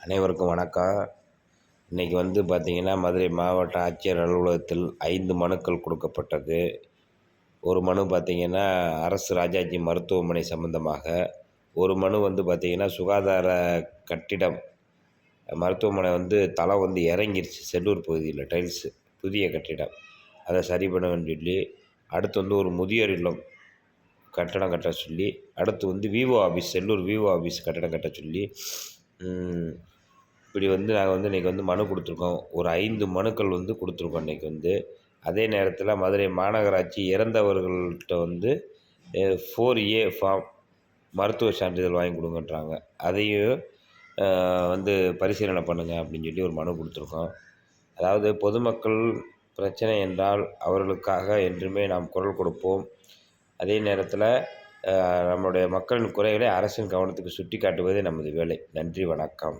அனைவருக்கும் வணக்கம். இன்றைக்கி பார்த்திங்கன்னா, மதுரை மாவட்ட ஆட்சியர் அலுவலகத்தில் 5 மனுக்கள் கொடுக்கப்பட்டது. ஒரு மனு பார்த்திங்கன்னா, அரசு ராஜாஜி மருத்துவமனை சம்மந்தமாக. ஒரு மனு பார்த்திங்கன்னா, சுகாதார கட்டிடம் மருத்துவமனை தளம் இறங்கிருச்சு செல்லூர் பகுதியில் டைல்ஸு புதிய கட்டிடம். அதை சரி பண்ணணும்னு சொல்லி, அடுத்து ஒரு முதியோர் இல்லம் கட்டடம் கட்ட சொல்லி, அடுத்து Vivo office Sellur Vivo office கட்டடம் கட்ட சொல்லி, இப்படி நாங்கள் இன்றைக்கி மனு கொடுத்துருக்கோம். ஒரு 5 மனுக்கள் கொடுத்துருக்கோம் இன்றைக்கி. அதே நேரத்தில் மதுரை மாநகராட்சி இறந்தவர்கள்ட்ட 4A ஃபார்ம் மருத்துவ சான்றிதழ் வாங்கி கொடுங்கன்றாங்க. அதையும் பரிசீலனை பண்ணுங்கள் அப்படின்னு சொல்லி ஒரு மனு கொடுத்துருக்கோம். அதாவது பொதுமக்கள் பிரச்சனை என்றால் அவர்களுக்காக என்றுமே நாம் குரல் கொடுப்போம். அதே நேரத்தில் நம்முடைய மக்களின் குறைகளை அரசின் கவனத்துக்கு சுட்டி காட்டுவதே நமது வேலை. நன்றி, வணக்கம்.